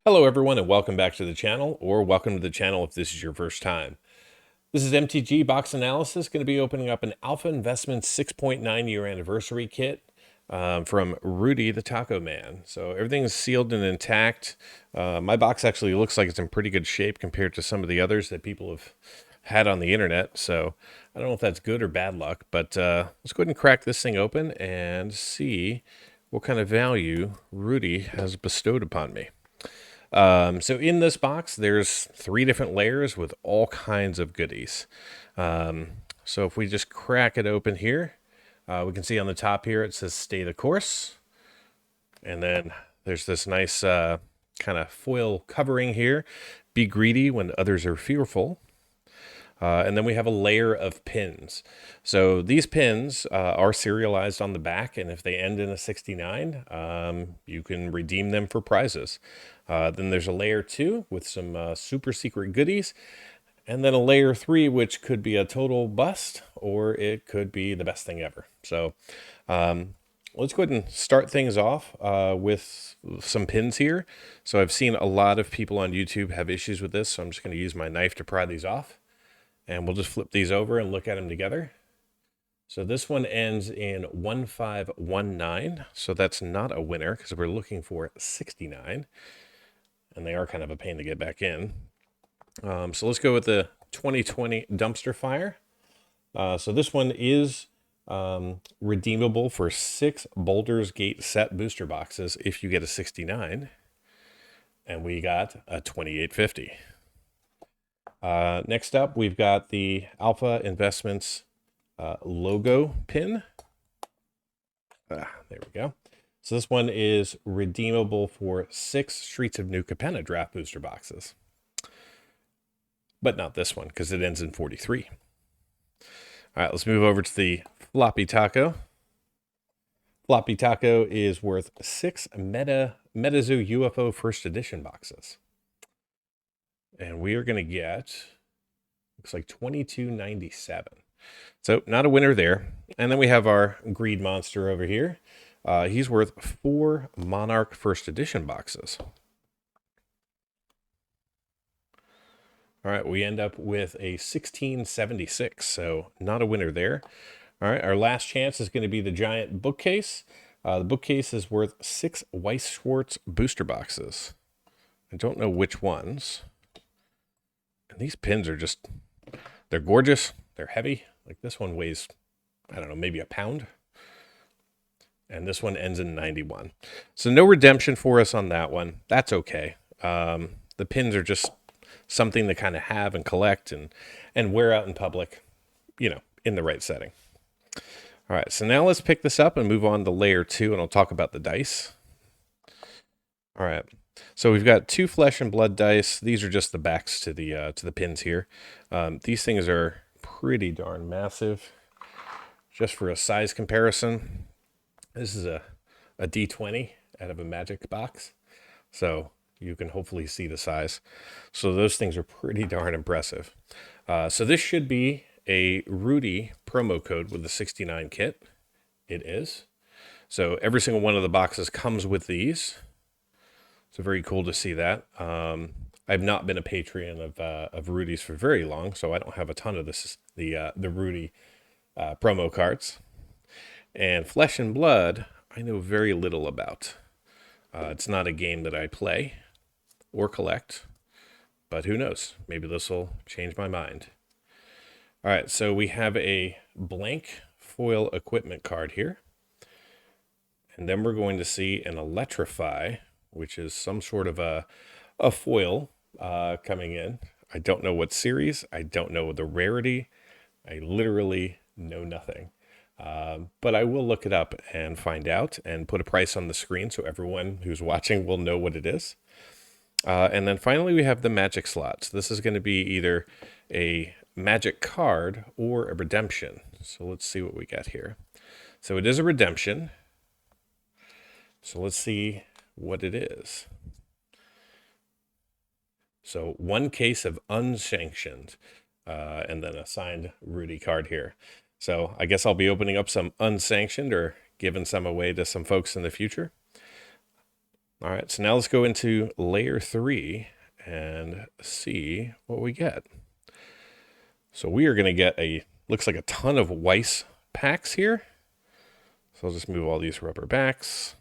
Hello everyone and welcome back to the channel, or welcome to the channel if this is your first time. This is MTG Box Analysis, going to be opening up an Alpha Investments 6.9 year anniversary kit from Rudy the Taco Man. So everything's sealed and intact. My box actually looks like it's in pretty good shape compared to some of the others that people have had on the internet. So I don't know if that's good or bad luck, but let's go ahead and crack this thing open and see what kind of value Rudy has bestowed upon me. So in this box, there's 3 different layers with all kinds of goodies. So if we just crack it open here, we can see on the top here it says "Stay the course," and then there's this nice kind of foil covering here. Be greedy when others are fearful. And then we have a layer of pins. So these pins are serialized on the back, and if they end in a 69, you can redeem them for prizes. Then there's a layer 2 with some super secret goodies, and then a layer 3, which could be a total bust, or it could be the best thing ever. So let's go ahead and start things off with some pins here. So I've seen a lot of people on YouTube have issues with this, so I'm just going to use my knife to pry these off. And we'll just flip these over and look at them together. So this one ends in 1519. So that's not a winner because we're looking for 69. And they are kind of a pain to get back in. So let's go with the 2020 dumpster fire. So this one is redeemable for 6 Baldur's Gate set booster boxes if you get a 69. And we got a 2850. Next up, we've got the Alpha Investments logo pin. There we go. So this one is redeemable for 6 Streets of New Capenna draft booster boxes. But not this one, because it ends in 43. All right, let's move over to the Floppy Taco. Floppy Taco is worth 6 MetaZoo UFO first edition boxes. And we are going to get, looks like 2297. So not a winner there. And then we have our greed monster over here. He's worth 4 Monarch first edition boxes. All right, we end up with a 1676. So not a winner there. All right, our last chance is going to be the giant bookcase. The bookcase is worth 6 Weiss Schwartz booster boxes. I don't know which ones. And these pins are just, they're gorgeous. They're heavy. Like this one weighs, I don't know, maybe a pound. And this one ends in 91. So no redemption for us on that one. That's okay. The pins are just something to kind of have and collect and wear out in public, you know, in the right setting. All right, so now let's pick this up and move on to layer 2, and I'll talk about the dice. All right. So we've got 2 flesh and blood dice. These are just the backs to the pins here. These things are pretty darn massive. Just for a size comparison, this is a D20 out of a Magic box. So you can hopefully see the size. So those things are pretty darn impressive. So this should be a Rudy promo code with the 69 kit. It is. So every single one of the boxes comes with these. So very cool to see that. I've not been a Patreon of Rudy's for very long, so I don't have a ton of the Rudy promo cards. And Flesh and Blood, I know very little about. It's not a game that I play or collect, but who knows? Maybe this will change my mind. All right, so we have a blank foil equipment card here. And then we're going to see an Electrify, which is some sort of a foil coming in. I don't know what series. I don't know the rarity. I literally know nothing. But I will look it up and find out and put a price on the screen so everyone who's watching will know what it is. And then finally we have the magic slots. This is going to be either a magic card or a redemption. So let's see what we got here. So it is a redemption. So let's see what it is. So 1 case of unsanctioned, and then a signed Rudy card here. So I guess I'll be opening up some unsanctioned or giving some away to some folks in the future. All right, so now let's go into layer 3 and see what we get. So we are going to get looks like a ton of Weiss packs here. So I'll just move all these rubber backs.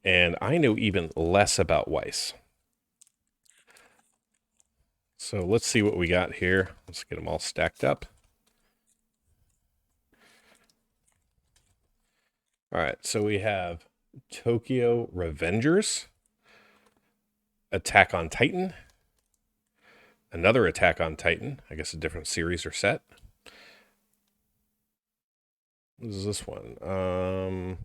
And I know even less about Weiss. So let's see what we got here. Let's get them all stacked up. All right, so we have Tokyo Revengers, Attack on Titan, another Attack on Titan, I guess a different series or set. What is this one?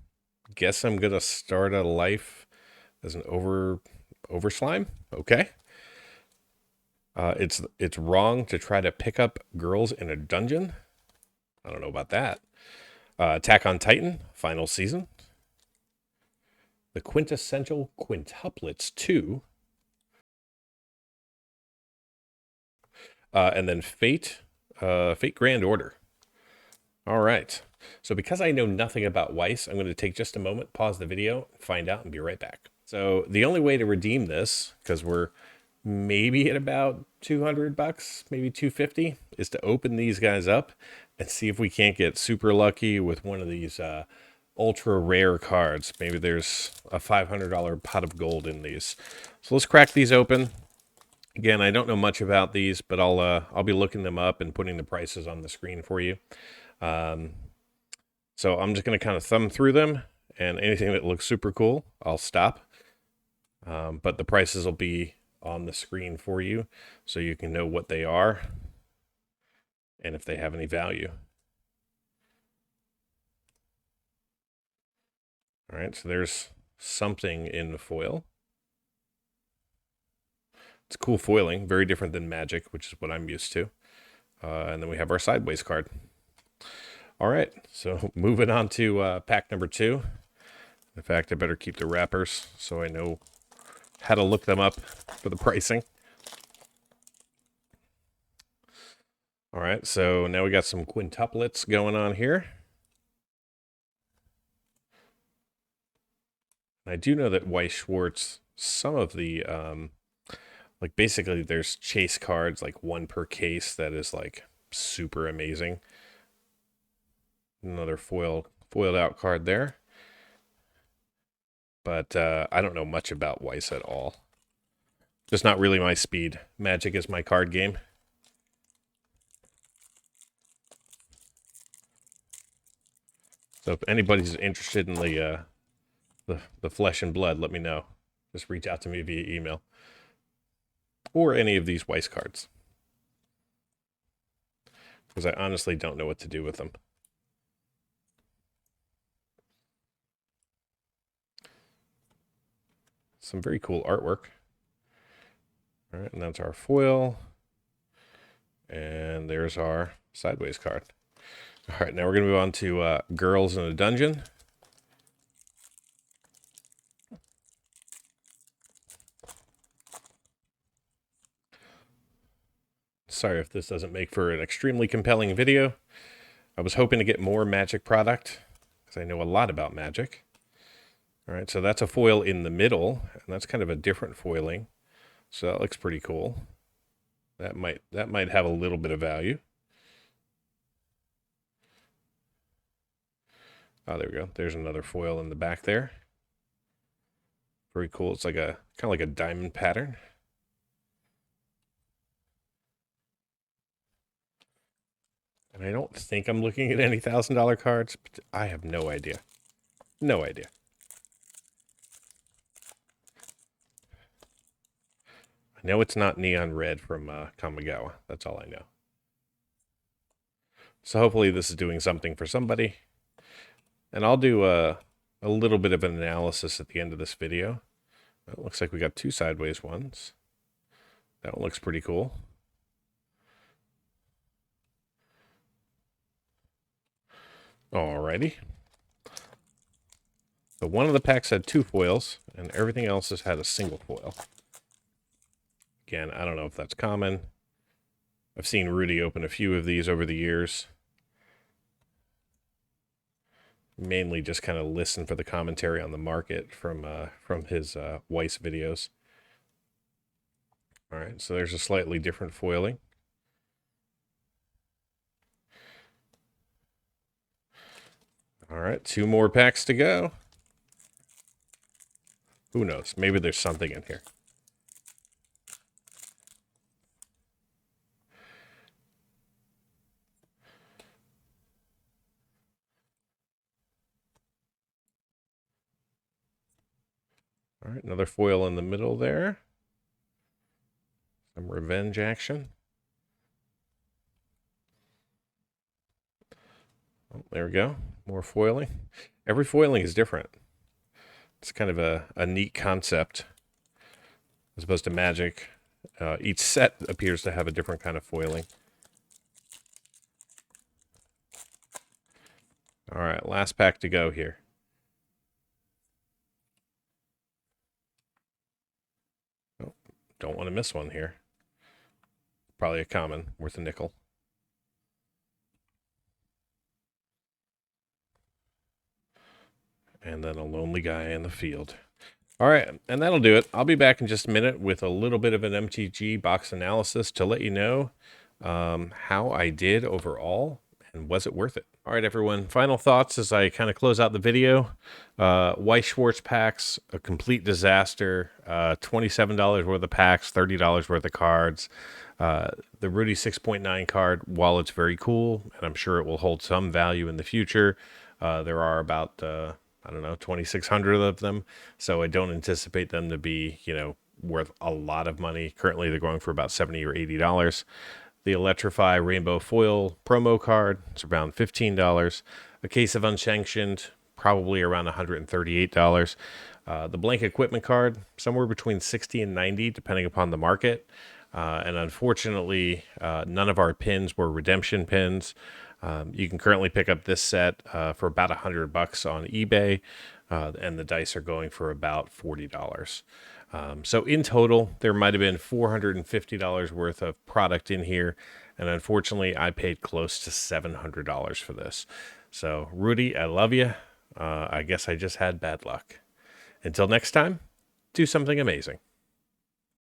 Guess I'm gonna start a life as an over slime. Okay. It's wrong to try to pick up girls in a dungeon. I don't know about that. Attack on Titan, final season. The Quintessential Quintuplets 2. And then Fate Grand Order. All right. So because I know nothing about Weiss, I'm going to take just a moment, pause the video, find out, and be right back. So the only way to redeem this, because we're maybe at about $200, maybe $250, is to open these guys up and see if we can't get super lucky with one of these ultra rare cards. Maybe there's a $500 pot of gold in these. So let's crack these open. Again, I don't know much about these, but I'll be looking them up and putting the prices on the screen for you. So I'm just going to kind of thumb through them, and anything that looks super cool, I'll stop. But the prices will be on the screen for you so you can know what they are and if they have any value. All right, so there's something in the foil. It's cool foiling, very different than Magic, which is what I'm used to. And then we have our Sideways card. All right, so moving on to pack number 2. In fact, I better keep the wrappers so I know how to look them up for the pricing. All right, so now we got some quintuplets going on here. I do know that Weiss Schwarz, some of the, like basically there's chase cards, like one per case that is like super amazing. Another foiled out card there. But I don't know much about Weiss at all. Just not really my speed. Magic is my card game. So if anybody's interested in the flesh and blood, let me know. Just reach out to me via email. Or any of these Weiss cards. Because I honestly don't know what to do with them. Some very cool artwork. All right, and that's our foil. And there's our Sideways card. All right, now we're going to move on to Girls in a Dungeon. Sorry if this doesn't make for an extremely compelling video. I was hoping to get more Magic product, because I know a lot about Magic. All right, so that's a foil in the middle, and that's kind of a different foiling. So that looks pretty cool. That might have a little bit of value. Oh, there we go. There's another foil in the back there. Very cool. It's like a kind of like a diamond pattern. And I don't think I'm looking at any $1,000 cards, but I have no idea. No idea. I know it's not neon red from Kamigawa. That's all I know. So hopefully this is doing something for somebody. And I'll do a little bit of an analysis at the end of this video. It looks like we got 2 sideways ones. That one looks pretty cool. Alrighty. So one of the packs had 2 foils, and everything else has had a single foil. Again, I don't know if that's common. I've seen Rudy open a few of these over the years. mainly just kind of listen for the commentary on the market from his Weiss videos. All right, so there's a slightly different foiling. All right, 2 more packs to go. Who knows? Maybe there's something in here. All right, another foil in the middle there. Some revenge action. Oh, there we go. More foiling. Every foiling is different. It's kind of a neat concept as opposed to Magic. Each set appears to have a different kind of foiling. All right, last pack to go here. Oh, don't want to miss one here. Probably a common, worth a nickel. And then a lonely guy in the field. All right, and that'll do it. I'll be back in just a minute with a little bit of an MTG box analysis to let you know how I did overall and was it worth it. All right, everyone. Final thoughts as I kind of close out the video. Weiss Schwartz packs, a complete disaster. $27 worth of packs, $30 worth of cards. The Rudy 6.9 card, while it's very cool, and I'm sure it will hold some value in the future, there are about, I don't know, 2,600 of them. So I don't anticipate them to be, worth a lot of money. Currently, they're going for about $70 or $80. The Electrify Rainbow Foil promo card is around $15. A case of Unsanctioned, probably around $138. The blank equipment card, somewhere between $60 and $90, depending upon the market. And unfortunately, none of our pins were redemption pins. You can currently pick up this set for about $100 on eBay, and the dice are going for about $40. So in total, there might have been $450 worth of product in here, and unfortunately, I paid close to $700 for this. So, Rudy, I love you. I guess I just had bad luck. Until next time, do something amazing.